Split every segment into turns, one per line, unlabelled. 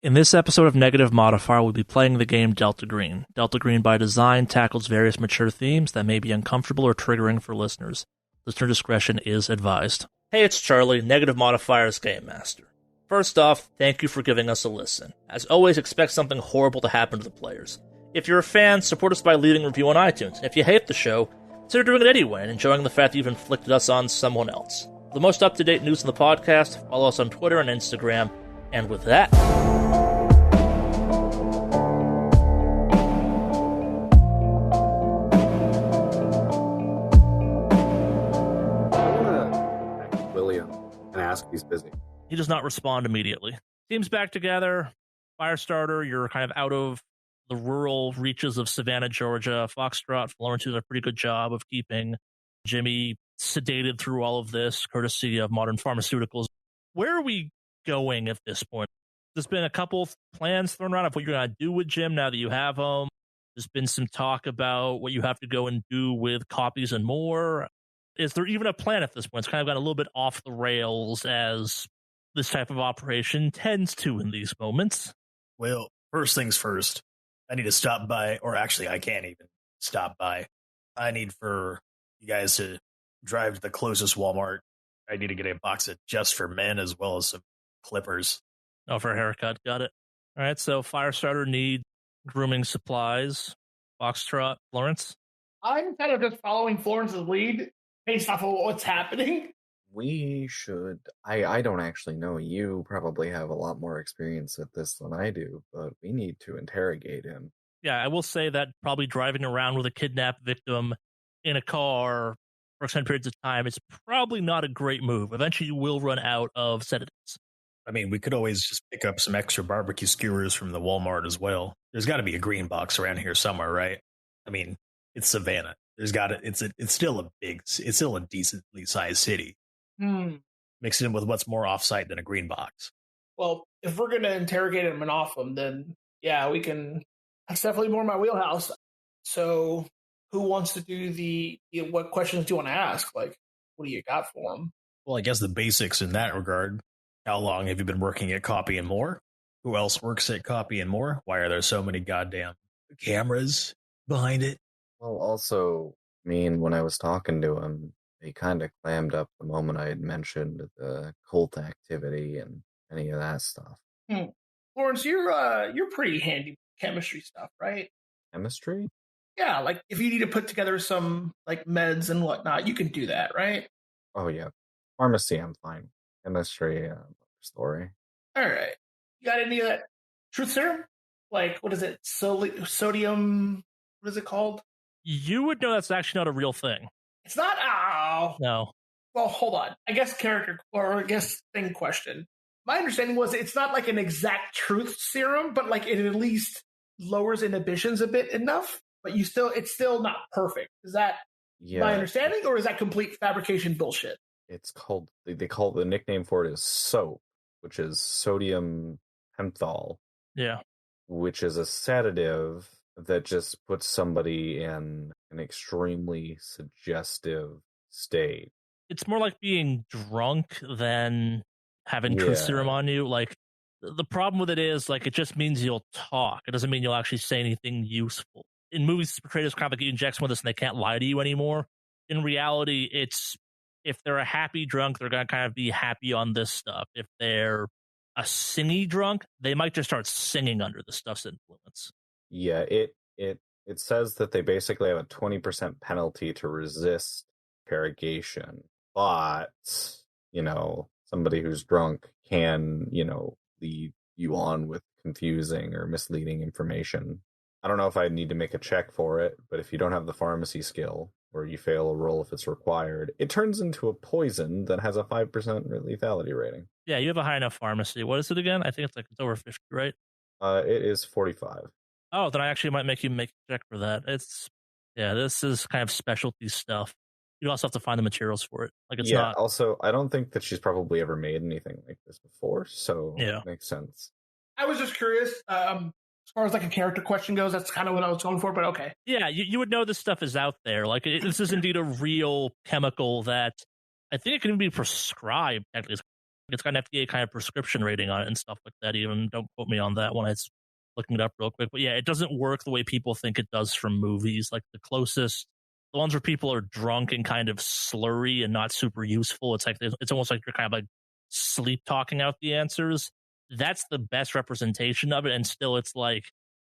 In this episode of Negative Modifier, we'll be playing the game Delta Green. Delta Green, by design, tackles various mature themes that may be uncomfortable or triggering for listeners. Listener discretion is advised. Hey, it's Charlie, Negative Modifier's Game Master. First off, thank you for giving us a listen. As always, expect something horrible to happen to the players. If you're a fan, support us by leaving a review on iTunes. If you hate the show, consider doing it anyway and enjoying the fact that you've inflicted us on someone else. For the most up-to-date news in the podcast, follow us on Twitter and Instagram. And with that...
ask if he's busy.
He does not respond immediately. Team's back together. Firestarter, you're kind of out of the rural reaches of Savannah, Georgia. Foxtrot, Florence did a pretty good job of keeping Jimmy sedated through all of this, courtesy of modern pharmaceuticals. Where are we going at this point? There's been a couple plans thrown around of what you're going to do with Jim now that you have him. There's been some talk about what you have to go and do with copies and more. Is there even a plan at this point? It's kind of gone a little bit off the rails, as this type of operation tends to in these moments.
Well, first things first, I need to stop by, or actually I can't even stop by. I need for you guys to drive to the closest Walmart. I need to get a box of Just for Men as well as some clippers.
Oh, for a haircut. Got it. All right, so Firestarter needs grooming supplies. Foxtrot, Florence?
I'm kind of just following Florence's lead based off of what's happening.
We should... I don't actually know. You probably have a lot more experience at this than I do, but we need to interrogate him.
Yeah, I will say that probably driving around with a kidnapped victim in a car for extended periods of time is probably not a great move. Eventually, you will run out of sedatives.
I mean, we could always just pick up some extra barbecue skewers from the Walmart as well. There's got to be a green box around here somewhere, right? I mean, it's Savannah. There's got to, it's still a decently sized city. Mix it in with what's more offsite than a green box.
Well, if we're going to interrogate him and off him, then yeah, we can. That's definitely more my wheelhouse. So who wants to do what questions do you want to ask? Like, what do you got for him?
Well, I guess the basics in that regard. How long have you been working at Copy and More? Who else works at Copy and More? Why are there so many goddamn cameras behind it?
Well, also, I mean, when I was talking to him, he kind of clammed up the moment I had mentioned the cult activity and any of that stuff.
Florence, you're pretty handy with chemistry stuff, right?
Chemistry?
Yeah, like if you need to put together some like meds and whatnot, you can do that, right?
Oh yeah, pharmacy, I'm fine. Chemistry, story.
All right, you got any of that truth serum? Like, what is it? Sodium? What is it called?
You would know that's actually not a real thing.
It's not. Oh
no.
Well, hold on. I guess thing question. My understanding was it's not like an exact truth serum, but like it at least lowers inhibitions a bit enough. But it's still not perfect. Is that my understanding, or is that complete fabrication bullshit?
It's called. They call the nickname for it is SOAP, which is sodium pentothal.
Yeah.
Which is a sedative that just puts somebody in an extremely suggestive state.
It's more like being drunk than having truth serum on you. Like, the problem with it is, like, it just means you'll talk. It doesn't mean you'll actually say anything useful. In movies, it's portrayed as kind of like you inject someone with this and they can't lie to you anymore. In reality, it's, if they're a happy drunk, they're going to kind of be happy on this stuff. If they're a singy drunk, they might just start singing under the stuff's influence.
Yeah, it says that they basically have a 20% penalty to resist interrogation, but, somebody who's drunk can, lead you on with confusing or misleading information. I don't know if I need to make a check for it, but if you don't have the pharmacy skill, or you fail a roll if it's required, it turns into a poison that has a 5% lethality rating.
Yeah, you have a high enough pharmacy. What is it again? I think it's over 50, right?
It is 45.
Oh, then I actually might make you make a check for that. This is kind of specialty stuff. You also have to find the materials for it. Like, it's not.
Also, I don't think that she's probably ever made anything like this before, so it makes sense.
I was just curious. As far as like a character question goes, that's kind of what I was going for, but okay.
Yeah, you would know this stuff is out there. Like, this is indeed a real chemical that I think it can be prescribed. Actually, It's got an FDA kind of prescription rating on it and stuff like that. Even don't quote me on that one. I was looking it up real quick. But yeah, it doesn't work the way people think it does from movies. Like the ones where people are drunk and kind of slurry and not super useful. It's almost like you're kind of like sleep talking out the answers. That's the best representation of it. And still, it's like,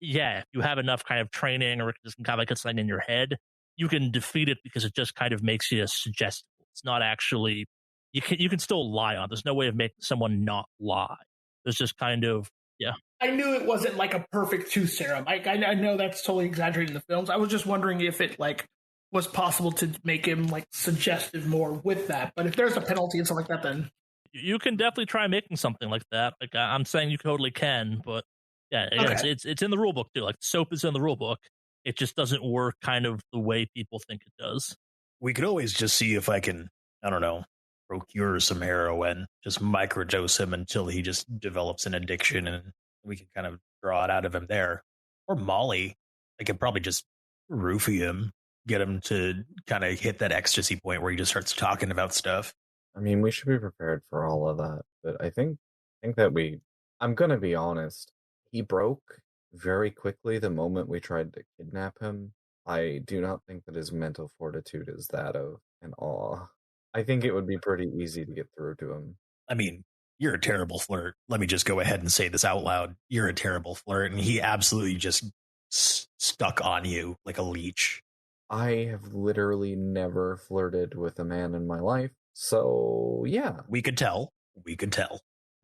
yeah, if you have enough kind of training or just kind of like it's something in your head, you can defeat it because it just kind of makes you suggestible. It's not actually, you can still lie on it. There's no way of making someone not lie. There's just kind of, yeah.
I knew it wasn't like a perfect tooth serum. I know that's totally exaggerating in the films. I was just wondering if it like was possible to make him like suggestive more with that. But if there's a penalty and stuff like that, then
you can definitely try making something like that. Like I'm saying, you totally can, but yeah, again,
Okay.
it's in the rule book too. Like soap is in the rule book. It just doesn't work kind of the way people think it does.
We could always just see if I can, I don't know, procure some heroin, just microdose him until he just develops an addiction, and we can kind of draw it out of him there. Or Molly, I could probably just roofie him, get him to kind of hit that ecstasy point where he just starts talking about stuff.
I mean, we should be prepared for all of that, but I think that I'm gonna be honest. He broke very quickly the moment we tried to kidnap him. I do not think that his mental fortitude is that of an awe. I think it would be pretty easy to get through to him.
I mean, you're a terrible flirt. Let me just go ahead and say this out loud. You're a terrible flirt, and he absolutely just stuck on you like a leech.
I have literally never flirted with a man in my life, so yeah.
We could tell,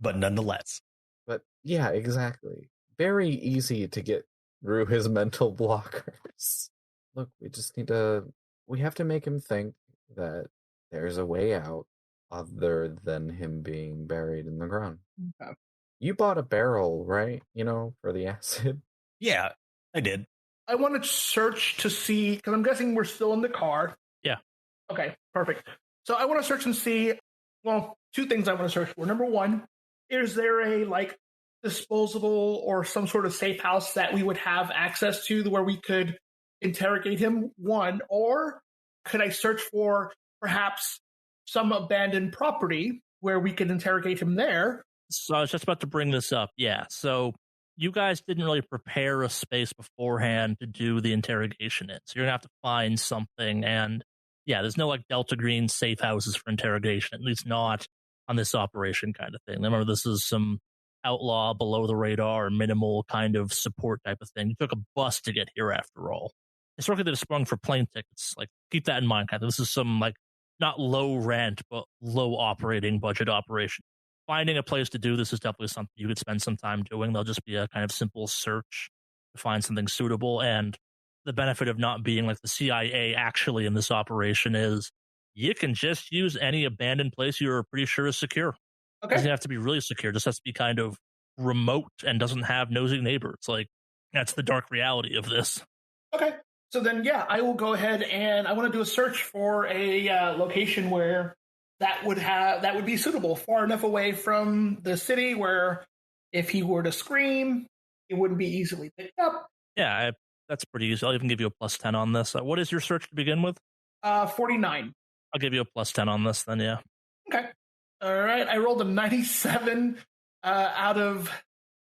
but nonetheless.
But yeah, exactly. Very easy to get through his mental blockers. Look, we have to make him think that there's a way out other than him being buried in the ground.
Okay.
You bought a barrel, right? For the acid?
Yeah, I did.
I want to search to see, because I'm guessing we're still in the car.
Yeah.
Okay, perfect. So I want to search and see, well, two things I want to search for. Number one, is there a like disposable or some sort of safe house that we would have access to where we could interrogate him? One, or could I search for perhaps some abandoned property where we could interrogate him there?
So I was just about to bring this up. Yeah. So you guys didn't really prepare a space beforehand to do the interrogation in. So you're going to have to find something. And yeah, there's no like Delta Green safe houses for interrogation, at least not on this operation kind of thing. Remember, this is some outlaw, below the radar, minimal kind of support type of thing. You took a bus to get here after all. Historically, they've sprung for plane tickets. Like, keep that in mind. Kind of, this is some like not low rent, but low operating budget operation. Finding a place to do this is definitely something you could spend some time doing. There'll just be a kind of simple search to find something suitable. And the benefit of not being like the CIA actually in this operation is you can just use any abandoned place you're pretty sure is secure.
Okay.
It doesn't have to be really secure. It just has to be kind of remote and doesn't have nosy neighbors. Like, that's the dark reality of this.
Okay. So then, yeah, I will go ahead and I want to do a search for a location where that would be suitable, far enough away from the city where if he were to scream, it wouldn't be easily picked up.
Yeah, that's pretty easy. I'll even give you a plus 10 on this. What is your search to begin with?
49.
I'll give you a plus 10 on this then, yeah.
Okay. All right. I rolled a 97 out of,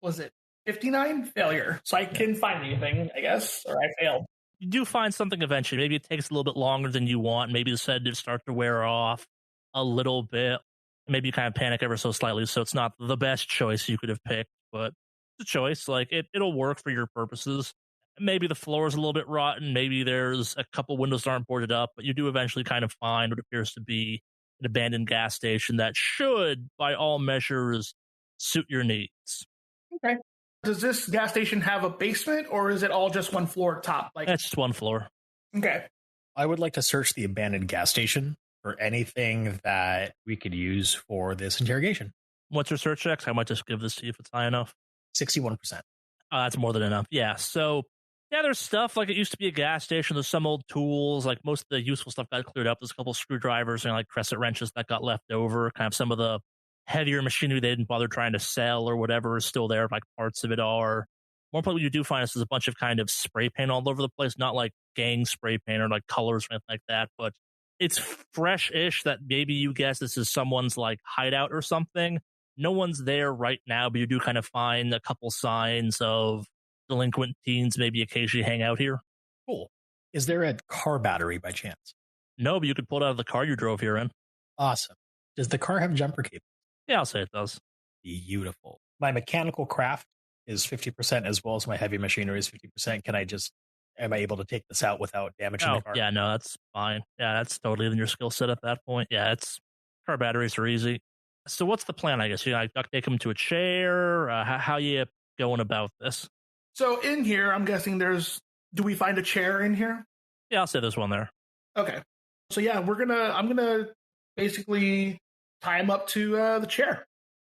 was it 59? Failure. So I can find anything, I guess, or I failed.
You do find something eventually. Maybe it takes a little bit longer than you want. Maybe the sedatives start to wear off a little bit. Maybe you kind of panic ever so slightly, so it's not the best choice you could have picked, but it's a choice. Like, it'll work for your purposes. Maybe the floor is a little bit rotten. Maybe there's a couple windows that aren't boarded up, but you do eventually kind of find what appears to be an abandoned gas station that should, by all measures, suit your needs.
Okay. Does this gas station have a basement, or is it all just one floor top? Like,
That's just one floor.
Okay.
I would like to search the abandoned gas station for anything that we could use for this interrogation.
What's your search checks? I might just give this to you if it's high enough.
61%.
That's more than enough. Yeah. So, yeah, there's stuff like it used to be a gas station. There's some old tools. Like, most of the useful stuff got cleared up. There's a couple screwdrivers and like crescent wrenches that got left over. Kind of some of the heavier machinery they didn't bother trying to sell or whatever is still there. Like, parts of it are. More importantly, what you do find is there's a bunch of kind of spray paint all over the place. Not like gang spray paint or like colors or anything like that, but it's fresh-ish that maybe you guess this is someone's like hideout or something. No one's there right now, but you do kind of find a couple signs of delinquent teens maybe occasionally hang out here.
Cool. Is there a car battery by chance?
No, but you could pull it out of the car you drove here in.
Awesome. Does the car have jumper cables?
Yeah, I'll say it does.
Beautiful. My mechanical craft is 50% as well as my heavy machinery is 50%. Am I able to take this out without damaging the car?
Yeah, no, that's fine. Yeah, that's totally in your skill set at that point. Yeah, car batteries are easy. So what's the plan, I guess? You like duct tape him to a chair? How you going about this?
So in here, I'm guessing do we find a chair in here?
Yeah, I'll say there's one there.
Okay. So yeah, I'm gonna basically tie him up to the chair.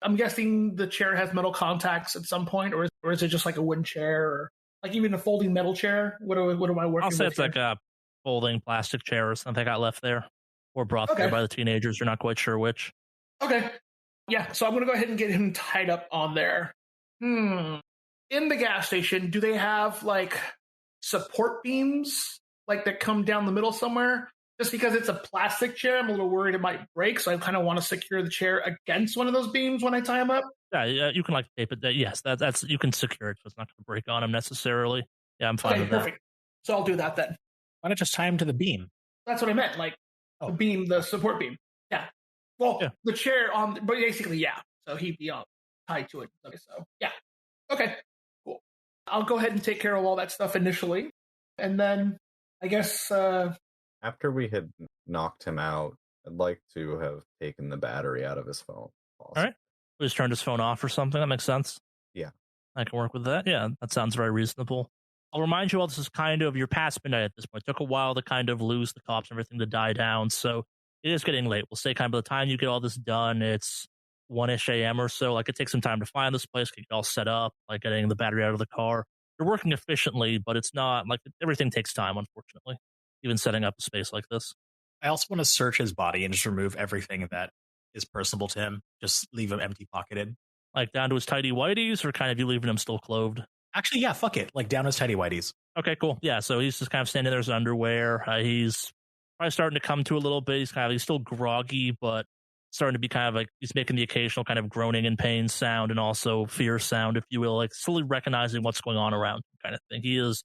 I'm guessing the chair has metal contacts at some point, or is it just like a wooden chair, or like even a folding metal chair? What am I working with?
I'll say it's
here?
like a folding plastic chair or something got left there, or brought there by the teenagers. You're not quite sure which.
Okay. Yeah, so I'm gonna go ahead and get him tied up on there. In the gas station, do they have like support beams like that come down the middle somewhere? Just because it's a plastic chair, I'm a little worried it might break, so I kind of want to secure the chair against one of those beams when I tie him up.
Yeah, you can like tape it. Yes, that's you can secure it, so it's not going to break on him necessarily. Yeah, I'm fine with
perfect.
that.
So I'll do that then.
Why not just tie him to the beam?
That's what I meant, like the beam, the support beam. Yeah. Well, the chair but basically, yeah. So he'd be tied to it. Okay, so yeah. Okay, cool. I'll go ahead and take care of all that stuff initially, and then I guess.
After we had knocked him out, I'd like to have taken the battery out of his phone.
All right. We just turned his phone off or something. That makes sense.
Yeah.
I can work with that. Yeah, that sounds very reasonable. I'll remind you all this is kind of, you're past midnight at this point. It took a while to kind of lose the cops and everything to die down. So it is getting late. We'll say kind of by the time you get all this done, it's 1-ish a.m. or so. Like it takes some time to find this place, get it all set up, like getting the battery out of the car. You're working efficiently, but it's not like everything takes time, unfortunately. Even setting up a space like this.
I also want to search his body and just remove everything that is personable to him. Just leave him empty pocketed.
Like down to his tidy whities, or kind of you leaving him still clothed?
Actually, yeah, fuck it. Like down his tidy whities.
Okay, cool. Yeah, so he's just kind of standing there in his underwear. He's probably starting to come to a little bit. He's still groggy, but starting to be kind of like, he's making the occasional kind of groaning in pain sound and also fear sound, if you will, like slowly recognizing what's going on around him kind of thing. He is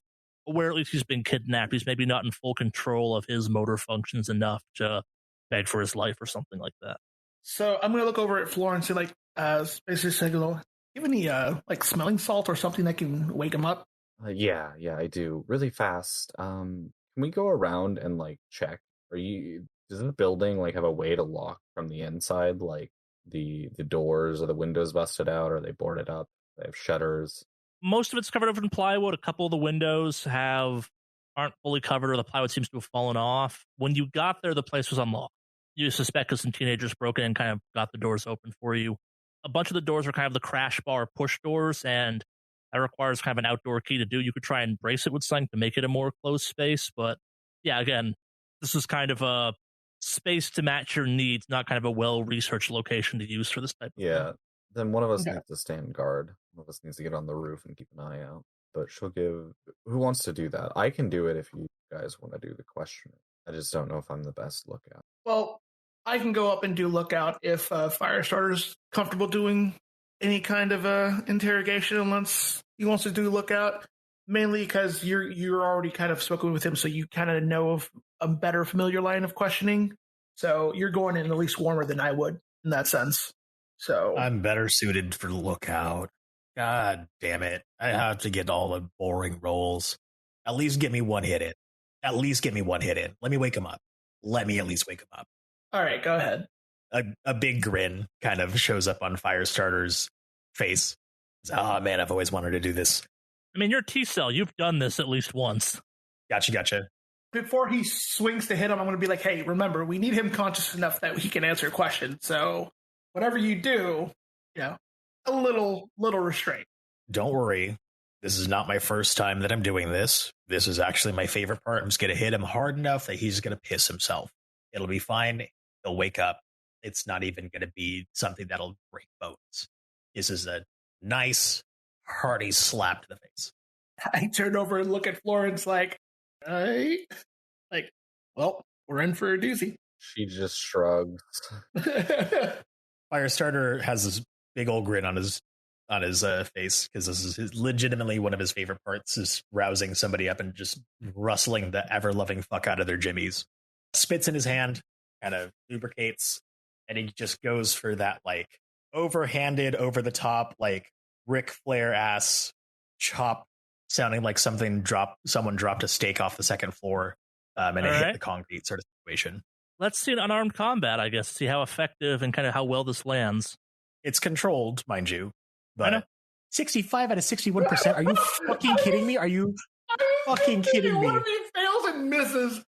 aware at least he's been kidnapped. He's maybe not in full control of his motor functions enough to beg for his life or something like that.
So I'm going to look over at Florence and basically say, do you have any like smelling salt or something that can wake him up?
Yeah, I do. Really fast. Can we go around and like check? Does the building like have a way to lock from the inside? Like the doors or the windows busted out, or are they boarded up? They have shutters.
Most of it's covered over in plywood. A couple of the windows aren't fully covered, or the plywood seems to have fallen off. When you got there, the place was unlocked. You suspect because some teenagers broke in and kind of got the doors open for you. A bunch of the doors are kind of the crash bar push doors, and that requires kind of an outdoor key to do. You could try and brace it with something to make it a more closed space, but yeah, again, this is kind of a space to match your needs, not kind of a well-researched location to use for this type of thing.
Then one of us needs to stand guard. One of us needs to get on the roof and keep an eye out. But who wants to do that? I can do it if you guys want to do the questioning. I just don't know if I'm the best lookout.
Well, I can go up and do lookout if Firestarter's comfortable doing any kind of interrogation unless he wants to do lookout. Mainly because you're already kind of spoken with him, so you kind of know of a better familiar line of questioning. So you're going in at least warmer than I would in that sense. So
I'm better suited for lookout. God damn it. I have to get all the boring rolls. At least get me one hit in. Let me wake him up. Let me at least wake him up.
All right, go ahead.
A big grin kind of shows up on Firestarter's face. Oh man, I've always wanted to do this.
I mean, you're T-Cell. You've done this at least once.
Gotcha.
Before he swings to hit him, I'm going to be like, hey, remember, we need him conscious enough that he can answer questions. So whatever you do, a little restraint.
Don't worry. This is not my first time that I'm doing this. This is actually my favorite part. I'm just going to hit him hard enough that he's going to piss himself. It'll be fine. He'll wake up. It's not even going to be something that'll break bones. This is a nice, hearty slap to the face.
I turn over and look at Florence well, we're in for a doozy.
She just shrugs.
Firestarter has this big old grin on his face because this is legitimately one of his favorite parts, is rousing somebody up and just rustling the ever-loving fuck out of their jimmies. Spits in his hand, kind of lubricates, and he just goes for that like overhanded, over the top, like Ric Flair ass chop, sounding like someone dropped a steak off the second floor, and it hit the concrete sort of situation.
Let's see an unarmed combat, I guess, see how effective and kind of how well this lands.
It's controlled, mind you, but 65 out of 61%. Are you fucking kidding me? Are you fucking kidding me?
What if he fails and misses?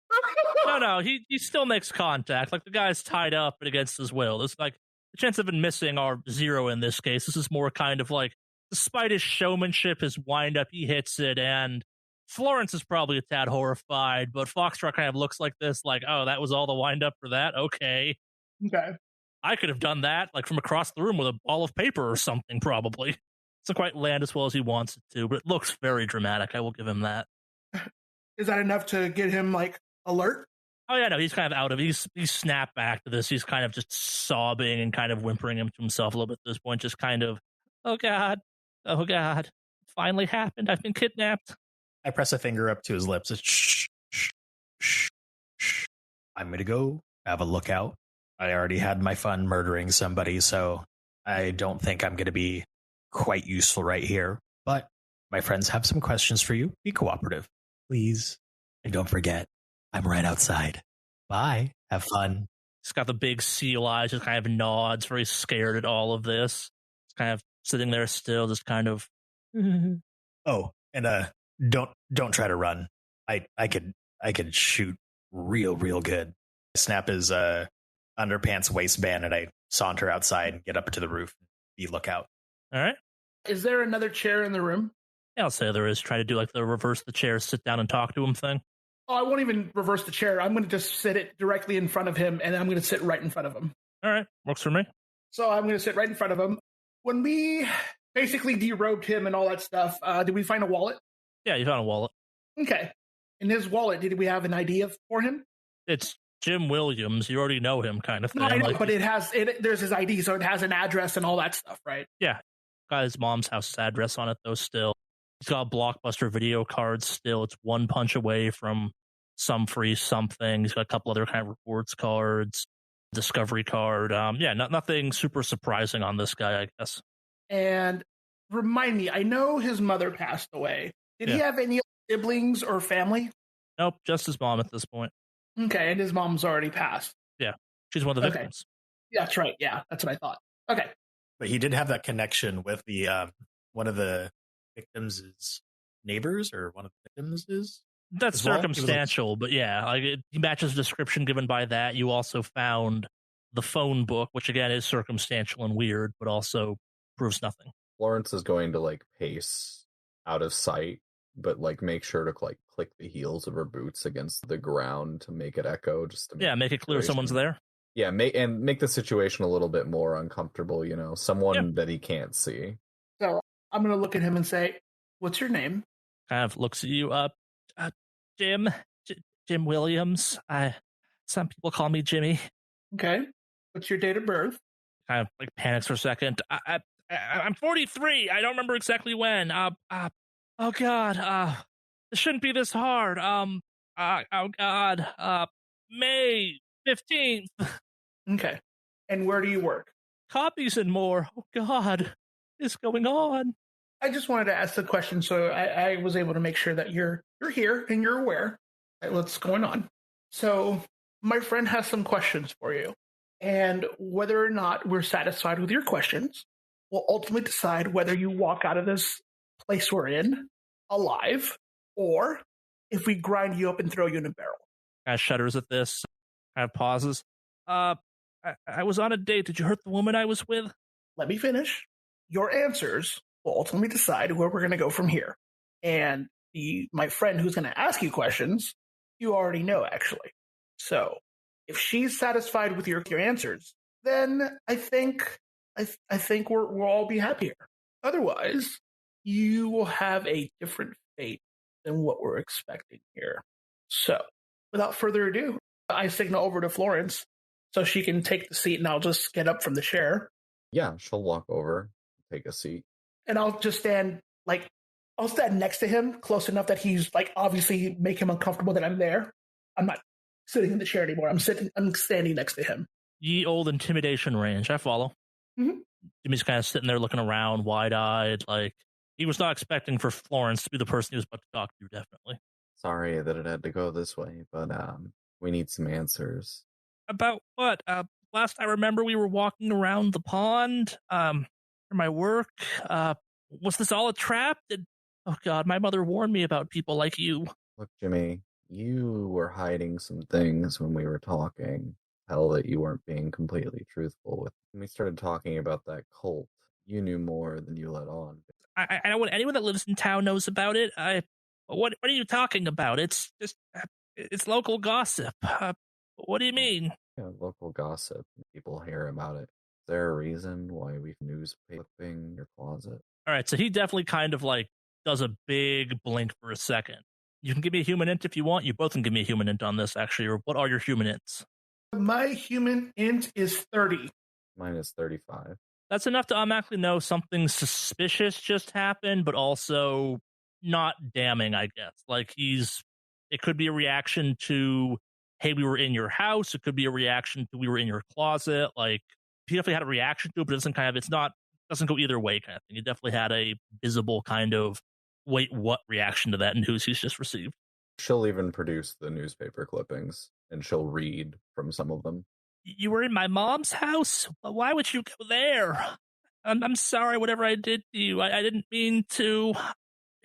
No, he still makes contact. Like, the guy's tied up and against his will. It's like the chance of him missing are 0 in this case. This is more kind of like, despite his showmanship, his wind-up, he hits it, and Florence is probably a tad horrified, but Foxtrot kind of looks like this, like, oh, that was all the wind-up for that? Okay. I could have done that, like, from across the room with a ball of paper or something, probably. It doesn't quite land as well as he wants it to, but it looks very dramatic. I will give him that.
Is that enough to get him, like, alert?
Oh, yeah, no, he's kind of out of it. He's snapped back to this. He's kind of just sobbing and kind of whimpering to himself a little bit at this point, just kind of, oh, God, it finally happened. I've been kidnapped.
I press a finger up to his lips. It's shh, shh, shh, shh. I'm going to go have a look out. I already had my fun murdering somebody, so I don't think I'm going to be quite useful right here. But my friends have some questions for you. Be cooperative, please. And don't forget, I'm right outside. Bye. Have fun.
He's got the big seal eyes, just kind of nods, very scared at all of this. He's kind of sitting there still, just kind of...
Oh, and don't try to run. I could shoot real good. I snap his underpants waistband and I saunter outside and get up to the roof and be lookout.
All right.
Is there another chair in the room?
Yeah, I'll say there is. Try to do like the reverse the chair, sit down and talk to him thing.
Oh, I won't even reverse the chair. I'm going to just sit it directly in front of him, and I'm going to sit right in front of him.
All right. Works for me.
So I'm going to sit right in front of him. When we basically derobed him and all that stuff, did we find a wallet?
Yeah, you found a wallet.
Okay. In his wallet, did we have an ID for him?
It's Jim Williams. You already know him, kind of thing.
No, I know,
like,
but there's his ID, so it has an address and all that stuff, right?
Yeah. Got his mom's house address on it, though, still. He's got a Blockbuster video card still. It's one punch away from some free something. He's got a couple other kind of rewards cards, Discovery card. Nothing super surprising on this guy, I guess.
And remind me, I know his mother passed away. Did he have any siblings or family?
Nope, just his mom at this point.
Okay, and his mom's already passed.
Yeah, she's one of the victims.
Yeah, that's right. Yeah, that's what I thought. Okay.
But he did have that connection with the one of the victims' neighbors, or one of the victims is?
That's circumstantial, but yeah, like he matches the description given by that. You also found the phone book, which again is circumstantial and weird, but also proves nothing.
Florence is going to like pace out of sight, but like make sure to like click the heels of her boots against the ground to make it echo. Just to
make it clear someone's there.
Yeah, make the situation a little bit more uncomfortable. You know, someone that he can't see.
So I'm going to look at him and say, "What's your name?"
Kind of looks at you up, Jim Williams. Some people call me Jimmy.
Okay. What's your date of birth?
Kind of like panics for a second. I'm 43. I don't remember exactly when. Oh God. This shouldn't be this hard. Oh God. May 15th.
Okay. And where do you work?
Copies and more. Oh God. What is going on?
I just wanted to ask the question so I was able to make sure that you're here and you're aware of what's going on. So my friend has some questions for you. And whether or not we're satisfied with your questions will ultimately decide whether you walk out of this place we're in alive, or if we grind you up and throw you in a barrel.
Kind of shudders at this, kind of pauses. I was on a date. Did you hurt the woman I was with?
Let me finish. Your answers will ultimately decide where we're going to go from here. And my friend who's going to ask you questions, you already know, actually. So if she's satisfied with your answers, then I think we'll all be happier. Otherwise, you will have a different fate than what we're expecting here. So, without further ado, I signal over to Florence so she can take the seat, and I'll just get up from the chair.
Yeah, she'll walk over, take a seat.
And I'll just stand, I'll stand next to him, close enough that he's, obviously make him uncomfortable that I'm there. I'm not sitting in the chair anymore. I'm standing next to him.
Ye old intimidation range. I follow.
Mm-hmm.
Jimmy's kind of sitting there looking around, wide-eyed, like he was not expecting for Florence to be the person he was about to talk to, definitely.
Sorry that it had to go this way, but we need some answers.
About what? Last I remember, we were walking around the pond for my work. Was this all a trap? Oh, God, my mother warned me about people like you.
Look, Jimmy, you were hiding some things when we were talking. Tell that you weren't being completely truthful with. When we started talking about that cult, you knew more than you let on.
I know what anyone that lives in town knows about it. What are you talking about? It's just it's local gossip. What do you mean?
Yeah, local gossip. People hear about it. Is there a reason why we've newspaper in your closet?
All right, so he definitely kind of does a big blink for a second. You can give me a human int if you want. You both can give me a human int on this, actually. Or what are your human ints?
My human int is 30.
Mine is 35.
That's enough to automatically know something suspicious just happened, but also not damning, I guess. It could be a reaction to, hey, we were in your house. It could be a reaction to, we were in your closet. He definitely had a reaction to it, but it doesn't go either way kind of thing. He definitely had a visible kind of, wait, what reaction to that news he's just received.
She'll even produce the newspaper clippings, and she'll read from some of them.
You were in my mom's house? Why would you go there? I'm sorry, whatever I did to you. I didn't mean to.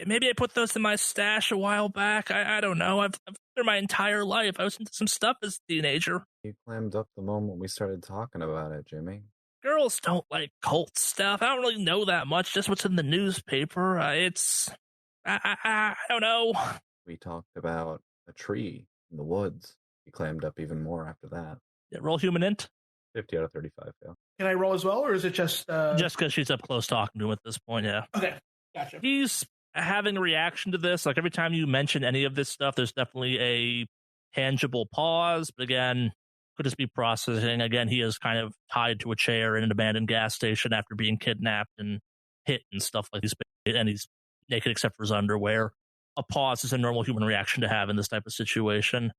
Maybe I put those in my stash a while back. I don't know. I've through my entire life, I was into some stuff as a teenager.
You clammed up the moment we started talking about it, Jimmy.
Girls don't like cult stuff. I don't really know that much. Just what's in the newspaper. I don't know.
We talked about a tree in the woods. You clammed up even more after that.
Yeah, roll human int.
50 out of 35, yeah.
Can I roll as well, or is it just...
Just because she's up close talking to him at this point, yeah.
Okay, gotcha.
He's having a reaction to this. Every time you mention any of this stuff, there's definitely a tangible pause. But again, could just be processing. Again, he is kind of tied to a chair in an abandoned gas station after being kidnapped and hit and stuff like this. And he's naked except for his underwear. A pause is a normal human reaction to have in this type of situation.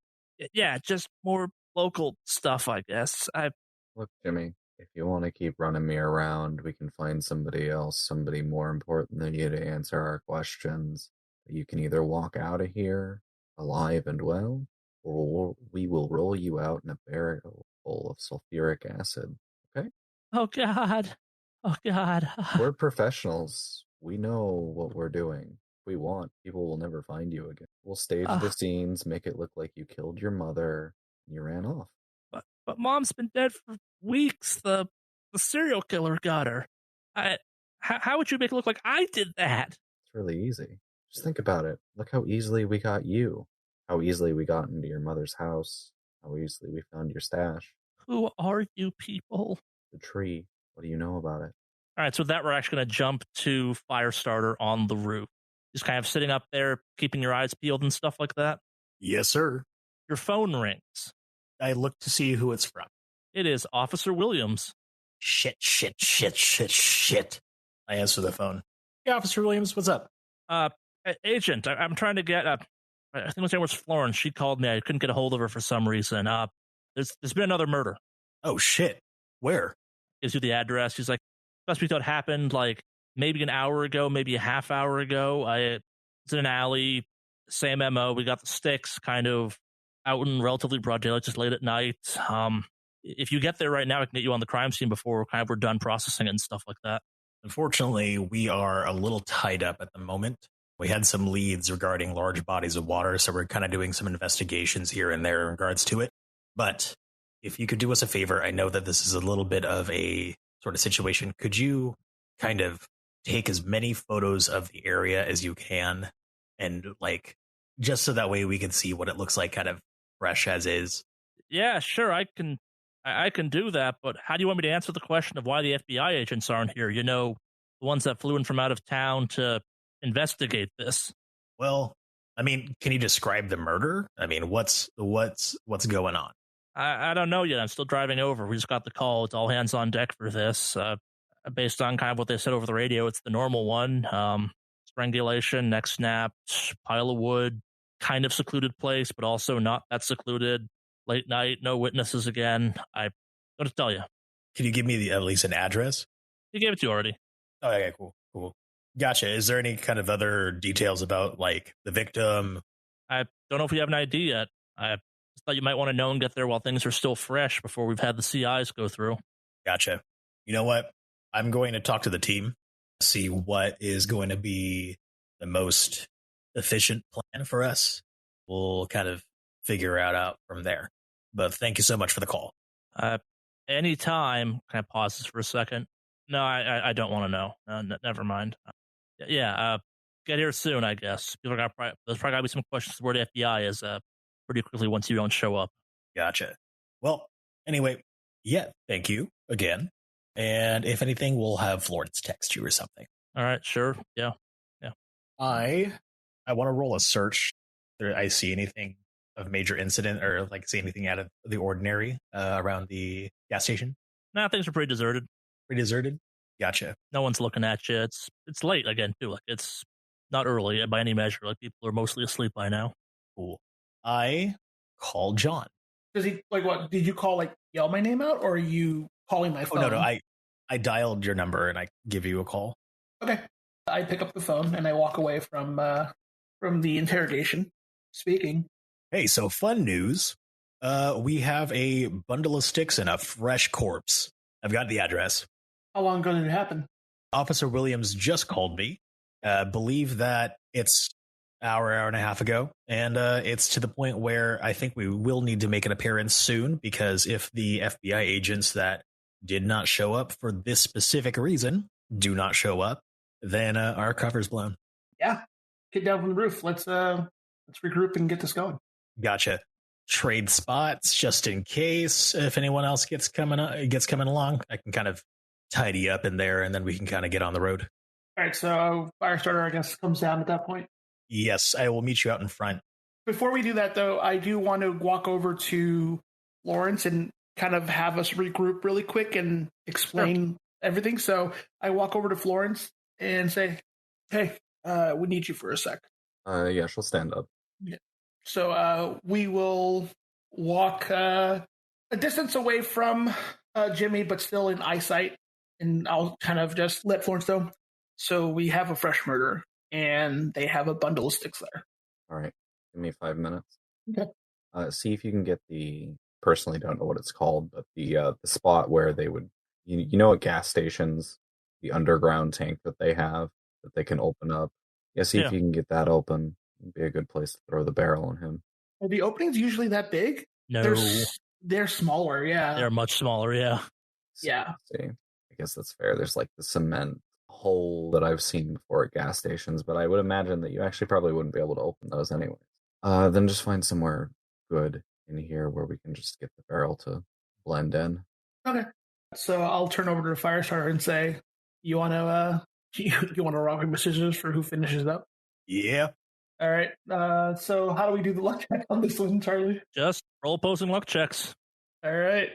Yeah, just more local stuff, I guess.
Look, Jimmy, if you want to keep running me around, we can find somebody else, somebody more important than you to answer our questions. You can either walk out of here alive and well, or we will roll you out in a barrel full of sulfuric acid. Okay?
Oh, God. Oh, God.
We're professionals. We know what we're doing. If we want, people will never find you again. We'll stage the scenes, make it look like you killed your mother, and you ran off.
But Mom's been dead for weeks. The serial killer got her. How would you make it look like I did that?
It's really easy. Just think about it. Look how easily we got you. How easily we got into your mother's house. How easily we found your stash.
Who are you people?
The tree. What do you know about it?
All right, so with that, we're actually going to jump to Firestarter on the roof. Just kind of sitting up there, keeping your eyes peeled and stuff like that.
Yes, sir.
Your phone rings.
I look to see who it's from.
It is Officer Williams.
Shit. I answer the phone. Hey, Officer Williams, what's up?
Agent, I'm trying to get... I think her name was Florence. She called me. I couldn't get a hold of her for some reason. There's been another murder.
Oh, shit. Where?
Gives you the address. She's like, best we thought happened maybe an hour ago, maybe a half hour ago. It's in an alley, same MO. We got the sticks kind of out in relatively broad daylight, just late at night. If you get there right now, I can get you on the crime scene before we're done processing it and stuff like that.
Unfortunately, we are a little tied up at the moment. We had some leads regarding large bodies of water, so we're kind of doing some investigations here and there in regards to it. But if you could do us a favor, I know that this is a little bit of a sort of situation. Could you kind of take as many photos of the area as you can and just so that way we can see what it looks like kind of fresh as is?
Yeah, sure. I can do that, but how do you want me to answer the question of why the FBI agents aren't here? The ones that flew in from out of town to investigate this.
Well, I mean, can you describe the murder? I mean, what's going on?
I don't know yet. I'm still driving over. We just got the call. It's all hands on deck for this. Based on kind of what they said over the radio, it's the normal one. Strangulation, neck snapped, pile of wood, kind of secluded place, but also not that secluded. Late night, no witnesses again. I'm going to tell you.
Can you give me at least an address?
You gave it to you already.
Oh, okay, cool. Gotcha. Is there any kind of other details about, like, the victim?
I don't know if we have an ID yet. I thought you might want to know and get there while things are still fresh before we've had the CIs go through.
Gotcha. You know what? I'm going to talk to the team, see what is going to be the most efficient plan for us. We'll kind of figure it out from there. But thank you so much for the call.
Anytime, kind of pauses for a second. No, I don't want to know. Never mind. Get here soon, I guess. There's probably got to be some questions where the FBI is pretty quickly once you don't show up.
Gotcha. Well, anyway, yeah, thank you again. And if anything, we'll have Florence text you or something.
All right, sure. Yeah.
I want to roll a search. I see anything of major incident or like see anything out of the ordinary around the gas station?
Nah, things are pretty deserted.
Pretty deserted? Gotcha.
No one's looking at you. It's late again too. Like it's not early by any measure. Like people are mostly asleep by now.
Cool. I call John.
Does he like what? Did you call like yell my name out, or are you calling my phone?
Oh no, I dialed your number and I give you a call.
Okay. I pick up the phone and I walk away from the interrogation. Speaking.
Hey, so fun news. We have a bundle of sticks and a fresh corpse. I've got the address.
How long ago did it happen?
Officer Williams just called me. Believe that it's hour and a half ago. And it's to the point where I think we will need to make an appearance soon, because if the FBI agents that did not show up for this specific reason do not show up, then our cover's blown.
Yeah. Get down from the roof. Let's regroup and get this going.
Gotcha. Trade spots just in case if anyone else gets coming along. I can kind of tidy up in there, and then we can kind of get on the road.
All right, so Firestarter, I guess, comes down at that point.
Yes, I will meet you out in front.
Before we do that, though, I do want to walk over to Lawrence and kind of have us regroup really quick and explain everything. So I walk over to Florence and say, "Hey, we need you for a sec."
Yeah, she'll stand up.
Yeah. So we will walk a distance away from Jimmy, but still in eyesight, and I'll kind of just let Florence know. So we have a fresh murder, and they have a bundle of sticks there.
All right, give me 5 minutes.
Okay.
See if you can get the. Personally, don't know what it's called, but the spot where they would, you know, at gas stations, the underground tank that they have that they can open up. Yeah, see if you can get that open. It'd be a good place to throw the barrel on him.
Are the openings usually that big?
No,
they're smaller. Yeah,
they're much smaller. Yeah.
Yeah.
See, I guess that's fair. There's like the cement hole that I've seen before at gas stations, but I would imagine that you actually probably wouldn't be able to open those anyway. Then just find somewhere good in here where we can just get the barrel to blend in.
Okay. So I'll turn over to the Firestarter and say, "You want to you want to rock paper scissors for who finishes up?"
Yeah.
All right. So how do we do the luck check on this one, Charlie?
Just roll opposing luck checks.
All right.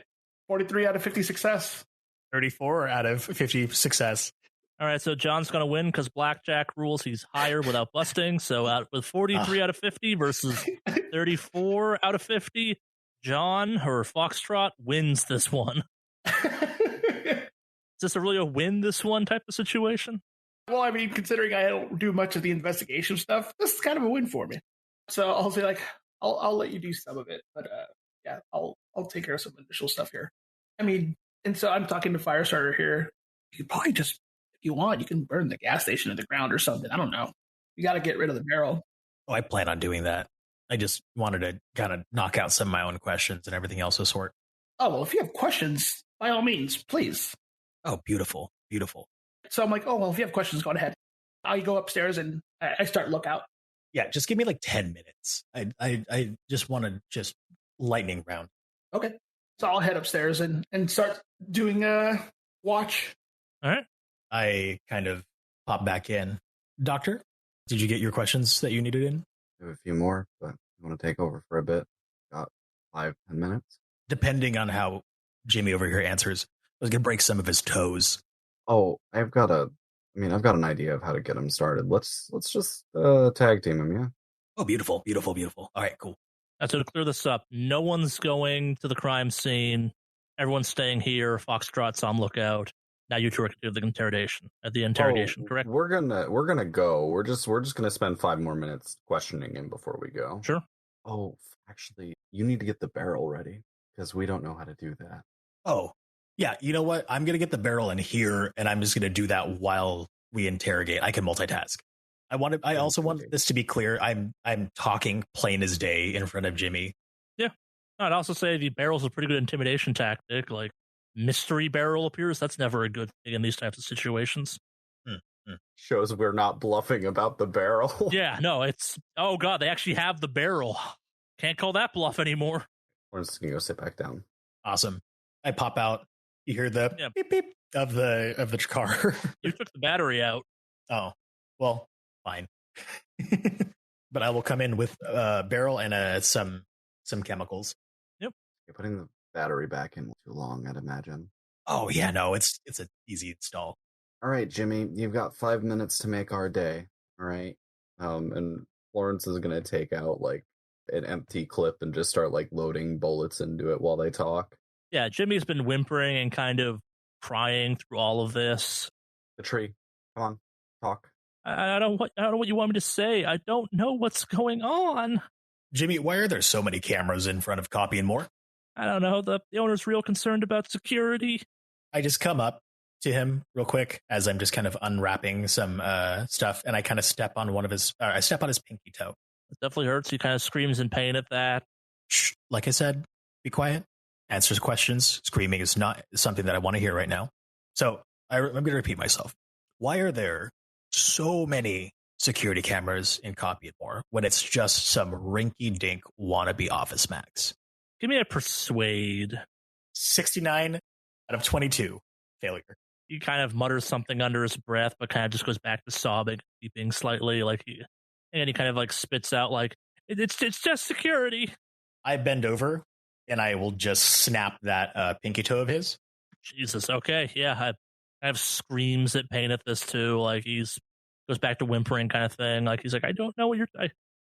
43 out of 50 success.
34 out of 50 success.
All right, so John's going to win because blackjack rules. He's higher without busting. So with 43 out of 50 versus 34 out of 50, John, or Foxtrot, wins this one. Is this really a win this one type of situation?
Well, I mean, considering I don't do much of the investigation stuff, this is kind of a win for me. So I'll say, like, I'll let you do some of it, but yeah, I'll take care of some initial stuff here. I mean, and so I'm talking to Firestarter here. You could probably just, if you want, you can burn the gas station to the ground or something. I don't know. You got to get rid of the barrel.
Oh, I plan on doing that. I just wanted to kind of knock out some of my own questions and everything else of sort.
Oh, well, if you have questions, by all means, please.
Oh, beautiful. Beautiful.
So I'm like, oh, well, if you have questions, go ahead. I go upstairs and I start lookout.
Yeah, just give me like 10 minutes. I just want to just lightning round.
Okay. So I'll head upstairs and start doing a watch.
All right.
I kind of pop back in. Doctor, did you get your questions that you needed in?
I have a few more, but you want to take over for a bit? Got 5-10 minutes.
Depending on how Jimmy over here answers, I was gonna break some of his toes.
Oh, I've got an idea of how to get him started. Let's just tag team him, yeah?
Oh, beautiful, beautiful, beautiful. All right, cool.
So to clear this up, no one's going to the crime scene. Everyone's staying here. Foxtrot's on lookout. Now you two are going to do the interrogation, correct?
We're gonna go. We're just gonna spend 5 more minutes questioning him before we go.
Sure.
Oh, actually, you need to get the barrel ready because we don't know how to do that.
Oh, yeah. You know what? I'm gonna get the barrel in here, and I'm just gonna do that while we interrogate. I can multitask. I also want this to be clear. I'm talking plain as day in front of Jimmy.
Yeah. I'd also say the barrel's a pretty good intimidation tactic. Like, mystery barrel appears. That's never a good thing in these types of situations.
Shows we're not bluffing about the barrel.
Yeah, no, it's, oh god, they actually have the barrel. Can't call that bluff anymore.
We're just gonna go sit back down.
Awesome. I pop out. You hear the beep beep of the car.
You took the battery out.
Oh, well, fine. But I will come in with a barrel and some chemicals.
You're putting the battery back in too long, I'd imagine.
Oh yeah, no, it's an easy install.
All right, Jimmy, you've got 5 minutes to make our day. All right. And Florence is gonna take out like an empty clip and just start like loading bullets into it while they talk.
Yeah, Jimmy's been whimpering and kind of crying through all of this.
The tree. Come on, talk.
I don't know what you want me to say. I don't know what's going on.
Jimmy, why are there so many cameras in front of Copy and More?
I don't know. The owner's real concerned about security.
I just come up to him real quick as I'm just kind of unwrapping some stuff, and I kind of step on I step on his pinky toe.
It definitely hurts. He kind of screams in pain at that.
Shh, like I said, be quiet. Answers questions. Screaming is not something that I want to hear right now. So I'm going to repeat myself. Why are there so many security cameras in Copy and More when it's just some rinky-dink wannabe Office Max?
Give me a persuade.
69 out of 22. Failure.
He kind of mutters something under his breath, but kind of just goes back to sobbing, weeping slightly, and he kind of like spits out like, it's just security.
I bend over and I will just snap that pinky toe of his.
Jesus. Okay. Yeah. I have screams at pain at this too. Like goes back to whimpering kind of thing. Like he's like, I don't know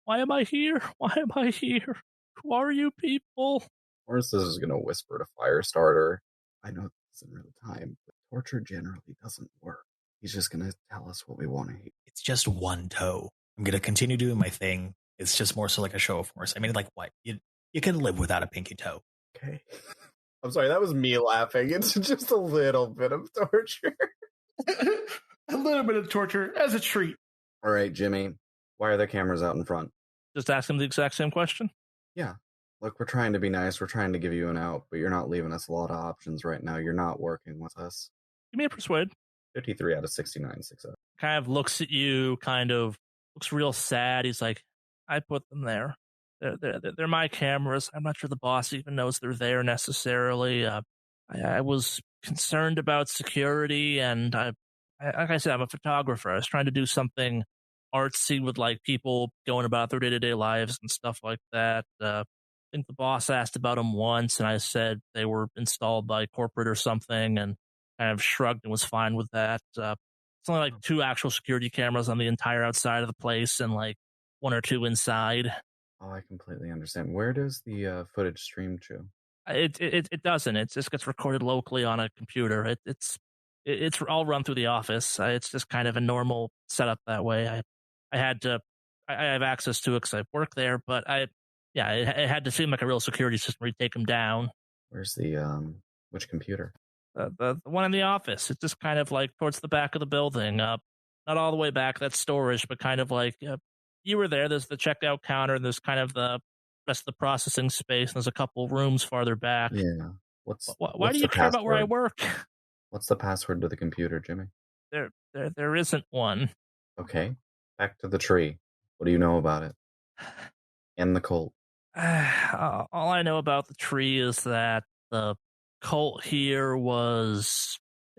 why am I here? Why am I here? Who are you people?
Florence is going to whisper to Firestarter. I know this isn't real time, but torture generally doesn't work. He's just going to tell us what we want to hear.
It's just one toe. I'm going to continue doing my thing. It's just more so like a show of force. I mean, like what? You can live without a pinky toe.
Okay. I'm sorry, that was me laughing. It's just a little bit of torture.
A little bit of torture as a treat.
All right, Jimmy. Why are there cameras out in front?
Just ask him the exact same question.
Yeah. Look, we're trying to be nice. We're trying to give you an out, but you're not leaving us a lot of options right now. You're not working with us.
Give me a persuade.
53 out of 69, 6 out.
Kind of looks at you, kind of looks real sad. He's like, I put them there. They're my cameras. I'm not sure the boss even knows they're there necessarily. I was concerned about security, and like I said, I'm a photographer. I was trying to do something artsy with like people going about their day-to-day lives and stuff like that. I think the boss asked about them once, and I said they were installed by corporate or something, and kind of shrugged and was fine with that. It's only like 2 actual security cameras on the entire outside of the place, and like 1 or 2 inside.
Oh, I completely understand. Where does the footage stream to?
It doesn't. It just gets recorded locally on a computer. It's all run through the office. It's just kind of a normal setup that way. I have access to it because I work there, but it had to seem like a real security system where you take them down.
Where's the which computer?
The one in the office. It's just kind of like towards the back of the building. Not all the way back. That's storage, but kind of like you were there. There's the checkout counter, and there's kind of the rest of the processing space, and there's a couple rooms farther back.
Yeah.
Why do you care about where I work?
What's the password to the computer, Jimly?
There isn't one.
Okay. Back to the tree. What do you know about it? And the cult.
All I know about the tree is that the cult here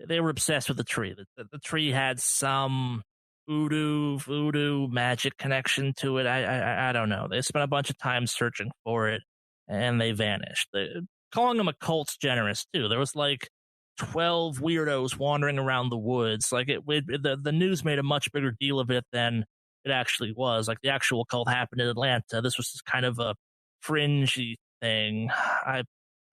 they were obsessed with the tree. The tree had some voodoo magic connection to it. I don't know. They spent a bunch of time searching for it, and they vanished. Calling them a cult's generous too. There was like 12 weirdos wandering around the woods. Like the news made a much bigger deal of it than it actually was. Like the actual cult happened in Atlanta. This was just kind of a fringy thing. I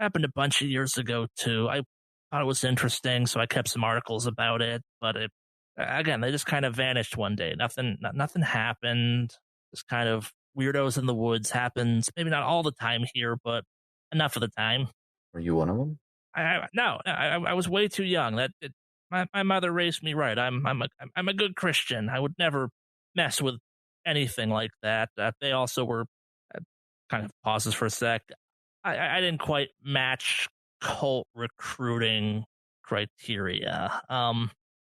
happened a bunch of years ago too. I thought it was interesting, so I kept some articles about it. But again, they just kind of vanished one day. Nothing happened. Just kind of weirdos in the woods happens. Maybe not all the time here, but enough of the time.
Were you one of them?
No, I was way too young. My mother raised me right. I'm a good Christian. I would never mess with anything like that. They also were kind of pauses for a sec. I didn't quite match cult recruiting criteria.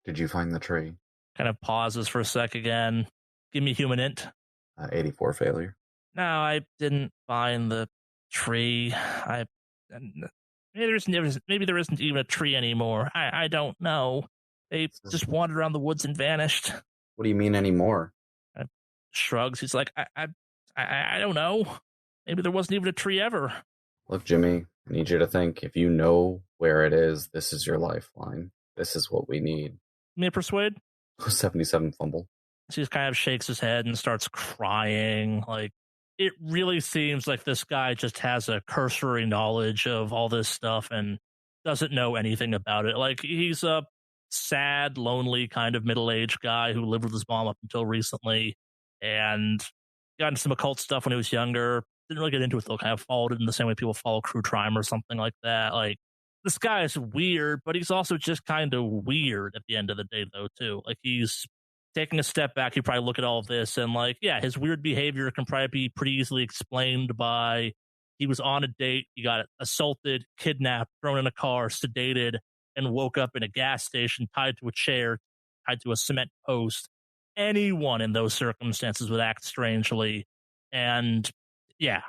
Did you find the tree?
Kind of pauses for a sec again. Give me human int.
84 failure.
No, I didn't find the tree. Maybe there isn't even a tree anymore. I don't know. They just wandered around the woods and vanished.
What do you mean anymore?
Shrugs. He's like, I don't know. Maybe there wasn't even a tree ever.
Look, Jimmy, I need you to think. If you know where it is, this is your lifeline. This is what we need.
May I persuade?
77 fumble.
So he just kind of shakes his head and starts crying. Like, it really seems like this guy just has a cursory knowledge of all this stuff and doesn't know anything about it. Like, he's a sad, lonely kind of middle-aged guy who lived with his mom up until recently and got into some occult stuff when he was younger. Didn't really get into it though, kind of followed it in the same way people follow Crew Crime or something like that. Like, this guy is weird, but he's also just kind of weird at the end of the day, though, too. Like, he's taking a step back. You probably look at all of this and, like, yeah, his weird behavior can probably be pretty easily explained by he was on a date, he got assaulted, kidnapped, thrown in a car, sedated, and woke up in a gas station tied to a chair, tied to a cement post. Anyone in those circumstances would act strangely. And, yeah.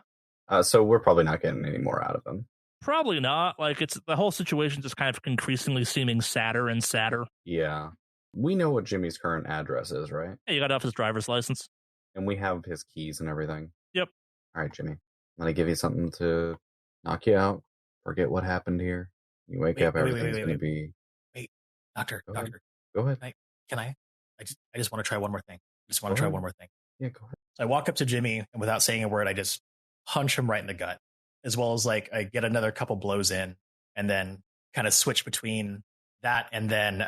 So we're probably not getting any more out of him.
Probably not. Like, it's the whole situation just kind of increasingly seeming sadder and sadder.
Yeah. We know what Jimmy's current address is, right?
Yeah, you got off his driver's license.
And we have his keys and everything.
Yep.
All right, Jimmy. Let me give you something to knock you out. Forget what happened here. You wake up, everything's going to be...
Wait, Doctor.
Go ahead.
I just want to try one more thing.
Yeah, go ahead.
So I walk up to Jimmy, and without saying a word, I just punch him right in the gut. As well as, like, I get another couple blows in and then kind of switch between that and then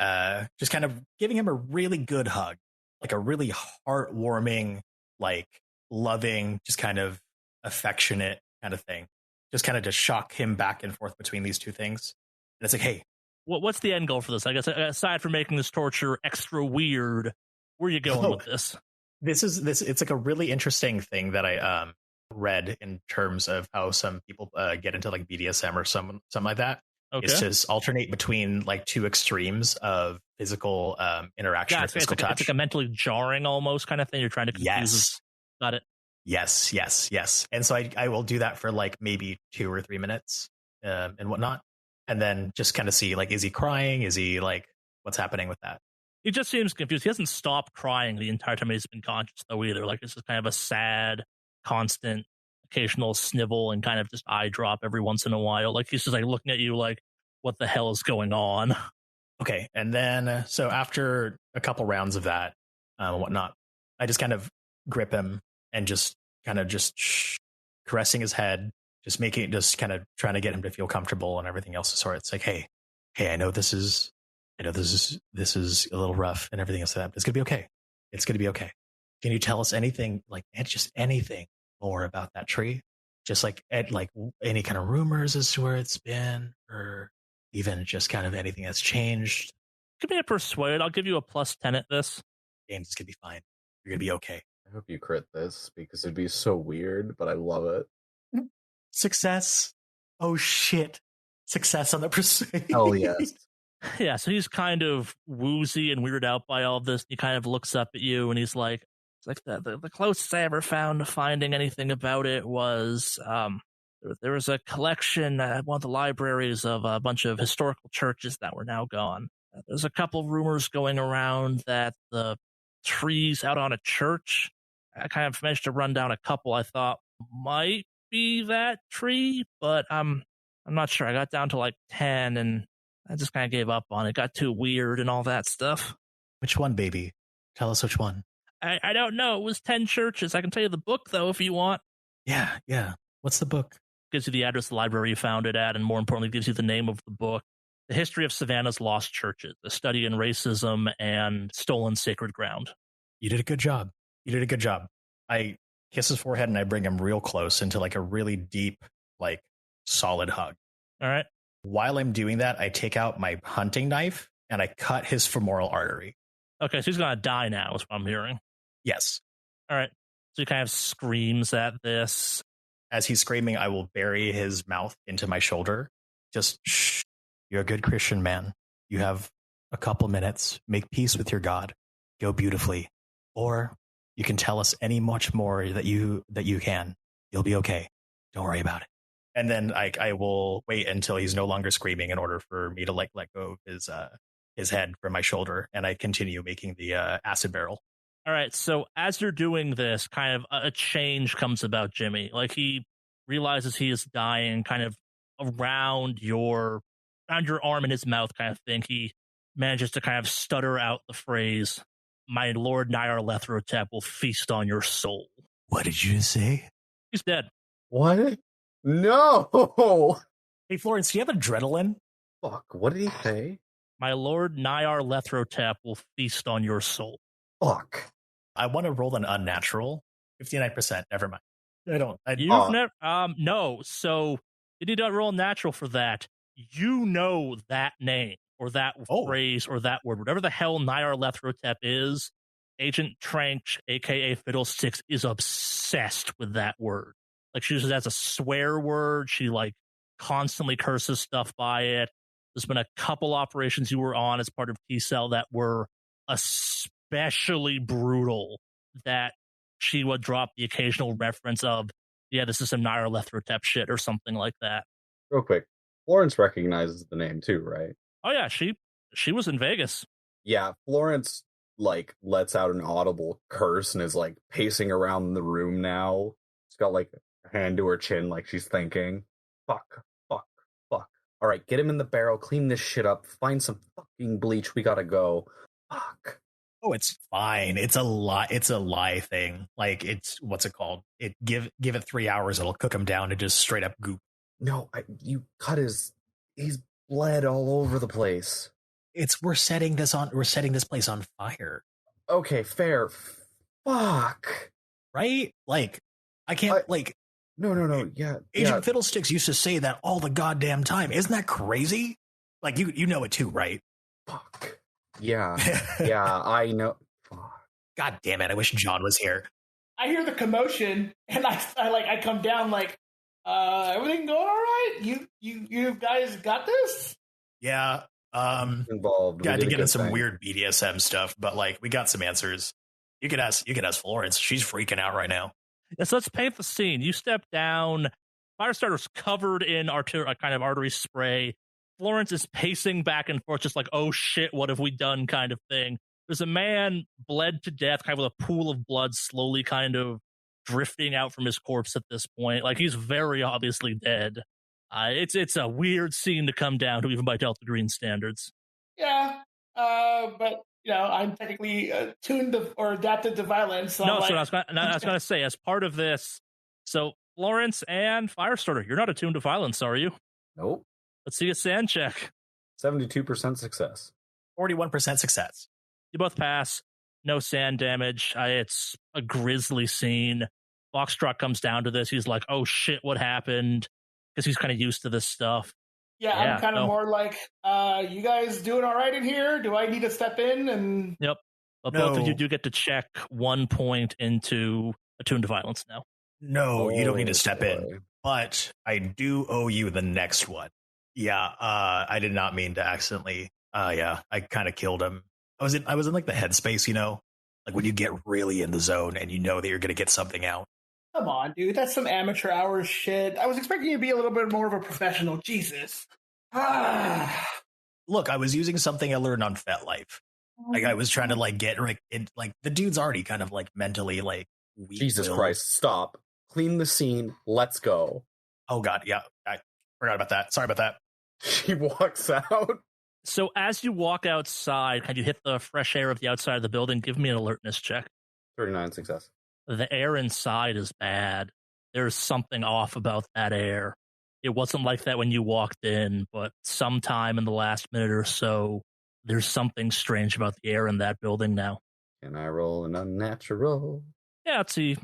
just kind of giving him a really good hug, like a really heartwarming, like loving, just kind of affectionate kind of thing. Just kind of to shock him back and forth between these two things. And it's like, hey.
What's the end goal for this? I guess aside from making this torture extra weird, where are you going with this?
It's like a really interesting thing that I read in terms of how some people get into like BDSM or something like that.
Okay.
It's to alternate between like two extremes of physical interaction or physical touch.
It's like a mentally jarring almost kind of thing. You're trying to confuse.
Yes.
Got it.
Yes. And so I will do that for like maybe 2 or 3 minutes and whatnot. And then just kind of see, like, is he crying? Is he like, what's happening with that?
He just seems confused. He hasn't stopped crying the entire time he's been conscious though either. Like, this is kind of a sad, constant, occasional snivel and kind of just eye drop every once in a while. Like, he's just like looking at you like, what the hell is going on?
Okay. And then, so after a couple rounds of that and whatnot, I just kind of grip him and just kind of caressing his head, just kind of trying to get him to feel comfortable and everything else. So it's like, hey, I know this is a little rough and everything else like that, but it's going to be okay. Can you tell us anything, like, just anything more about that tree? Just like any kind of rumors as to where it's been, or even just kind of anything that's changed.
Give me a persuade. I'll give you a +10 at this.
Game's going to be fine. You're going to be okay.
I hope you crit this because it'd be so weird, but I love it.
Success. Oh shit. Success on the persuade.
Hell yes.
Yeah, so he's kind of woozy and weirded out by all this. He kind of looks up at you and he's like, it's like the closest I ever found to finding anything about it was there was a collection at one of the libraries of a bunch of historical churches that were now gone. There's a couple rumors going around that the trees out on a church. I kind of managed to run down a couple I thought might be that tree, but I'm not sure. I got down to like 10 and I just kind of gave up on it. It got too weird and all that stuff.
Which one, baby? Tell us which one.
I don't know. It was 10 churches. I can tell you the book, though, if you want.
Yeah. What's the book?
Gives you the address of the library you found it at, and more importantly, gives you the name of the book. The History of Savannah's Lost Churches, a study in racism and stolen sacred ground.
You did a good job. I kiss his forehead and I bring him real close into like a really deep, like solid hug.
All right.
While I'm doing that, I take out my hunting knife and I cut his femoral artery.
Okay, so he's going to die now, is what I'm hearing.
Yes.
All right. So he kind of screams at this.
As he's screaming, I will bury his mouth into my shoulder. Just, shh. You're a good Christian man. You have a couple minutes. Make peace with your God. Go beautifully. Or you can tell us any much more that you can. You'll be okay. Don't worry about it. And then I will wait until he's no longer screaming in order for me to like let go of his head from my shoulder, and I continue making the acid barrel.
All right, so as you're doing this, kind of a change comes about Jimmy. Like he realizes he is dying, kind of around your arm in his mouth kind of thing. He manages to kind of stutter out the phrase, "My Lord Nyarlathotep will feast on your soul."
What did you say?
He's dead.
What? No!
Hey, Florence, do you have adrenaline?
Fuck, what did he say?
My Lord Nyarlathotep will feast on your soul.
Fuck.
I want to roll an unnatural. 59%. Never mind. I don't.
You've never. No. So you need to roll natural for that. You know that name or that phrase or that word, whatever the hell Nyarlathotep is. Agent Trank, aka Fiddlesticks, is obsessed with that word. Like she uses it as a swear word. She like constantly curses stuff by it. There's been a couple operations you were on as part of T-Cell that were especially brutal, that she would drop the occasional reference of, yeah, this is some Nyarlathotep shit or something like that.
Real quick, Florence recognizes the name too, right?
Oh yeah, she was in Vegas.
Yeah, Florence like lets out an audible curse and is like pacing around the room now. She's got like a hand to her chin like she's thinking, fuck. All right, get him in the barrel, clean this shit up, find some fucking bleach, we gotta go. Fuck.
Oh, it's fine. It's a lie thing. Like it's, what's it called? Give it 3 hours, it'll cook him down to just straight up goop.
No, you cut he's bled all over the place.
We're setting this place on fire.
Okay, fair. Fuck.
Right? Like, I can't,
No, yeah.
Agent Fiddlesticks used to say that all the goddamn time. Isn't that crazy? Like, you know it too, right?
Fuck. Yeah. Yeah, I know. Fuck.
God damn it, I wish John was here.
I hear the commotion, and I come down like, everything going all right? You guys got this?
Yeah.
Involved.
Got to get in some weird BDSM stuff, but like we got some answers. You could ask Florence. She's freaking out right now.
Yes, let's paint the scene. You step down. Firestarter's covered in kind of artery spray. Florence is pacing back and forth, just like, oh shit, what have we done kind of thing. There's a man bled to death, kind of with a pool of blood slowly kind of drifting out from his corpse at this point. Like, he's very obviously dead. It's a weird scene to come down to, even by Delta Green standards.
Yeah, but I'm technically tuned or adapted to violence. So
no, so I was going to say, as part of this, so Florence and Firestarter, you're not attuned to violence, are you?
Nope.
Let's see a sand check.
72% success.
41% success.
You both pass. No sand damage. It's a grisly scene. Foxtrot comes down to this. He's like, oh shit, what happened? Because he's kind of used to this stuff.
Yeah, I'm kind of more like, you guys doing all right in here? Do I need to step in? And
Yep. But both of you do get to check 1 point into attuned to violence now.
No, you don't need to step in. But I do owe you the next one. Yeah, I did not mean to accidentally. I kind of killed him. I was in like the headspace, like when you get really in the zone and you know that you're going to get something out.
Come on, dude. That's some amateur hour shit. I was expecting you to be a little bit more of a professional. Jesus.
Look, I was using something I learned on FetLife. Like I was trying to like get like it, like the dude's already kind of like mentally like weak.
Jesus Christ, stop. Clean the scene. Let's go.
Oh God, yeah. I forgot about that. Sorry about that.
She walks out.
So as you walk outside, can you hit the fresh air of the outside of the building? Give me an alertness check.
39 success.
The air inside is bad. There's something off about that air. It wasn't like that when you walked in, but sometime in the last minute or so, there's something strange about the air in that building now.
Can I roll an unnatural?
Yeah, let's see.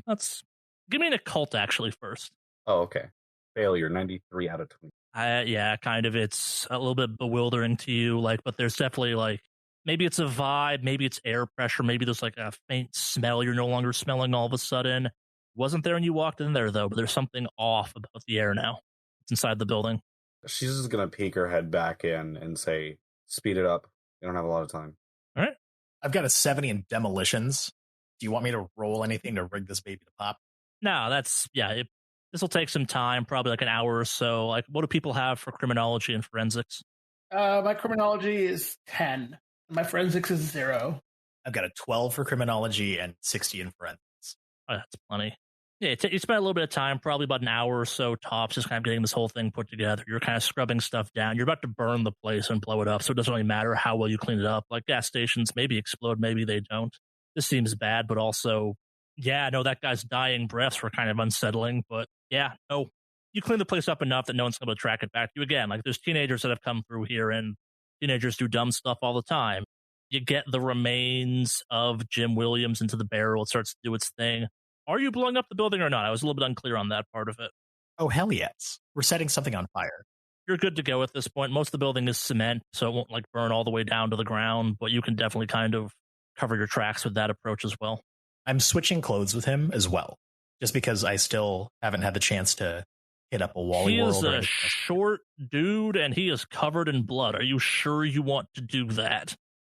Give me an occult actually first.
Oh, okay. Failure, 93 out of 20.
Yeah, kind of. It's a little bit bewildering to you, but there's definitely maybe it's a vibe, maybe it's air pressure, maybe there's a faint smell you're no longer smelling all of a sudden. Wasn't there when you walked in there though, but there's something off about the air now. It's inside the building.
She's just gonna peek her head back in and say, "Speed it up. We don't have a lot of time."
All right.
I've got a 70 in demolitions. Do you want me to roll anything to rig this baby to pop?
No, this will take some time, probably an hour or so. What do people have for criminology and forensics?
My criminology is 10. My forensics is 0.
I've got a 12 for criminology and 60 in forensics.
Oh, that's plenty. Yeah, you spent a little bit of time, probably about an hour or so tops, just kind of getting this whole thing put together. You're kind of scrubbing stuff down. You're about to burn the place and blow it up, so it doesn't really matter how well you clean it up. Like gas stations maybe explode, maybe they don't. This seems bad, but also, yeah, no, that guy's dying breaths were kind of unsettling, but yeah, no, you clean the place up enough that no one's going to track it back to you again. There's teenagers that have come through here, and teenagers do dumb stuff all the time. You get the remains of Jim Williams into the barrel. It starts to do its thing. Are you blowing up the building or not? I was a little bit unclear on that part of it.
Oh, hell yes. We're setting something on fire.
You're good to go at this point. Most of the building is cement, so it won't burn all the way down to the ground, but you can definitely kind of cover your tracks with that approach as well.
I'm switching clothes with him as well, just because I still haven't had the chance to hit up a Wally World.
He is a short dude, and he is covered in blood. Are you sure you want to do that?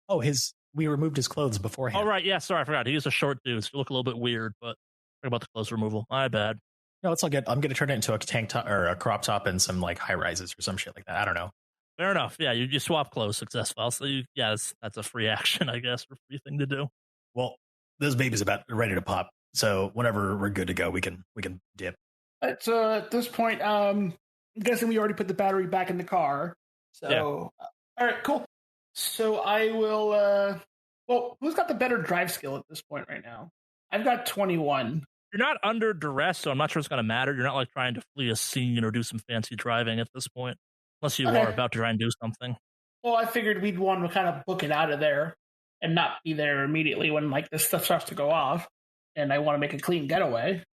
Oh, we removed his clothes beforehand.
Oh, right. Yeah, sorry, I forgot. He is a short dude, so you look a little bit weird, but talk about the clothes removal. My bad.
No, it's all good. I'm going to turn it into a tank top or a crop top and some high rises or some shit like that. I don't know.
Fair enough. Yeah, you swap clothes successful. So that's a free action, I guess, or free thing to do.
Well, this baby's about ready to pop. So whenever we're good to go, we can dip.
So at this point, I'm guessing we already put the battery back in the car. So,
yeah.
All right, cool. So I will, well, who's got the better drive skill at this point right now? I've got 21.
You're not under duress, so I'm not sure it's going to matter. You're not trying to flee a scene or do some fancy driving at this point. Unless you are about to try and do something.
Well, I figured we'd want to kind of book it out of there and not be there immediately when this stuff starts to go off. And I want to make a clean getaway.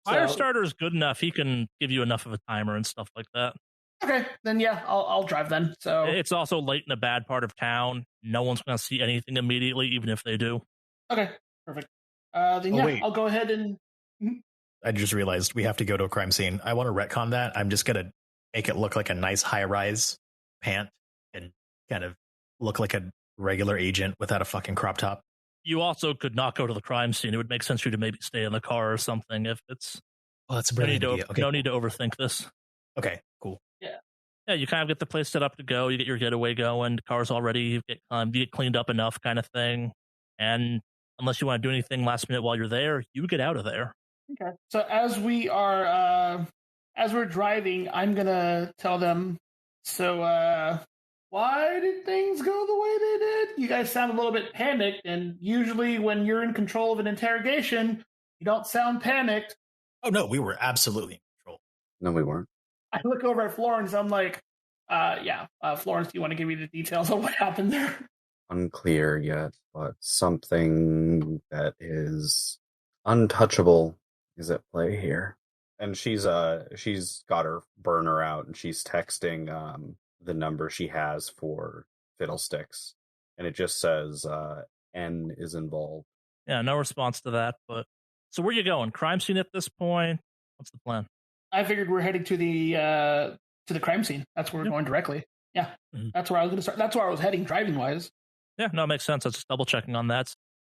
Firestarter is good enough. He can give you enough of a timer and stuff like that.
Okay, then yeah, I'll drive then. So
it's also late in a bad part of town. No one's going to see anything immediately, even if they do.
Okay, perfect. Then yeah,
wait.
I'll go ahead and.
I just realized we have to go to a crime scene. I want to retcon that. I'm just going to make it look like a nice high-rise pant and kind of look like a regular agent without a fucking crop top.
You also could not go to the crime scene. It would make sense for you to maybe stay in the car or something if it's...
Oh, that's a brilliant idea.
No need to overthink this.
Okay, cool.
Yeah, you kind of get the place set up to go. You get your getaway going. The car's already, you get cleaned up enough kind of thing. And unless you want to do anything last minute while you're there, you get out of there.
Okay. So as we're driving, I'm going to tell them, so why did things go the way they did? You guys sound a little bit panicked, and usually when you're in control of an interrogation, you don't sound panicked.
Oh, no, we were absolutely in control.
No, we weren't.
I look over at Florence. I'm like, Florence, do you want to give me the details on what happened there?
Unclear yet, but something that is untouchable is at play here. And she's got her burner out, and she's texting the number she has for Fiddlesticks, and it just says N is involved.
Yeah, no response to that. But so where you going? Crime scene at this point? What's the plan?
I figured we're heading to the crime scene. That's where we're going directly. Yeah, That's where I was going to start. That's where I was heading, driving wise. Yeah,
no, it makes sense. I was just double checking on that.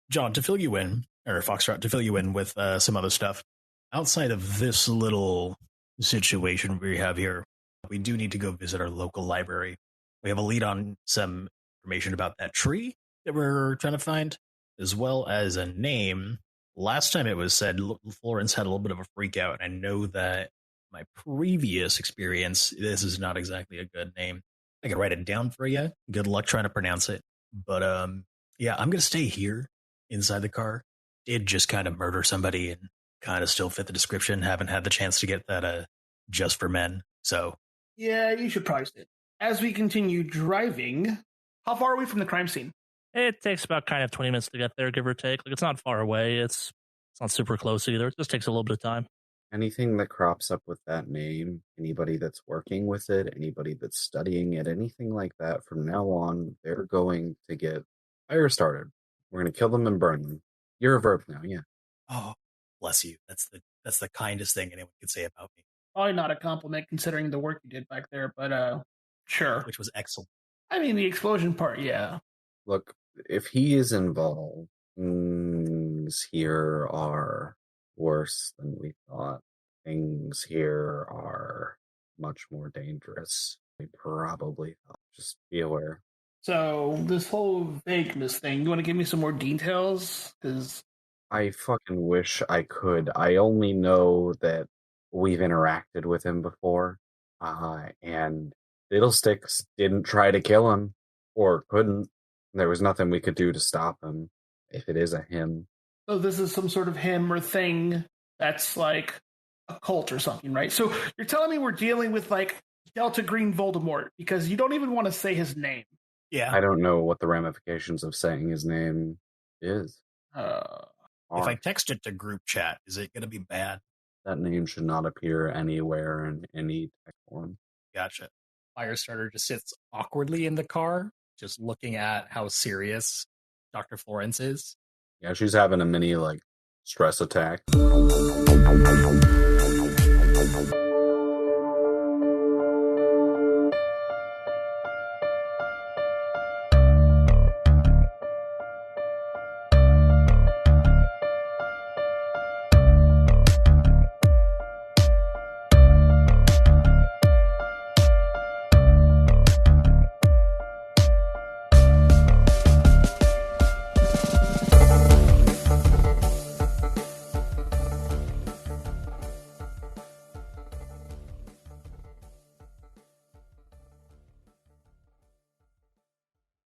John, to fill you in, or Foxtrot, to fill you in with some other stuff, outside of this little situation we have here, we do need to go visit our local library. We have a lead on some information about that tree that we're trying to find, as well as a name. Last time it was said Florence had a little bit of a freak out, and I know that my previous experience, this is not exactly a good name. I can write it down for you. Good luck trying to pronounce it. But yeah, I'm gonna stay here inside the car. Did just kind of murder somebody and kind of still fit the description. Haven't had the chance to get that just for men. So
Yeah, you should probably stay. As we continue driving, how far are we from the crime scene?
It takes about kind of 20 minutes to get there, give or take. Like, it's not far away. It's not super close either. It just takes a little bit of time.
Anything that crops up with that name, anybody that's working with it, anybody that's studying it, anything like that, from now on, they're going to get fire started. We're going to kill them and burn them. You're a verb now, yeah.
oh, bless you. That's the kindest thing anyone could say about me,
Probably not a compliment considering the work you did back there, but sure.
which was excellent.
I mean, the explosion part, yeah.
Look, if he is involved, things here are worse than we thought. Things here are much more dangerous. We probably thought. Just be aware.
So this whole vagueness thing, you want to give me some more details? Because
I fucking wish I could. I only know that we've interacted with him before, and Fiddlesticks didn't try to kill him, or couldn't. There was nothing we could do to stop him, if it is a him.
so this is some sort of him or thing that's like a cult or something, right? So you're telling me we're dealing with like Delta Green Voldemort because you don't even want to say his name.
Yeah.
I don't know what the ramifications of saying his name is.
If I text it to group chat, is it going to be bad?
That name should not appear anywhere in any text form.
Gotcha.
Firestarter just sits awkwardly in the car, just looking at how serious Dr. Florence is.
Yeah, she's having a mini, stress attack.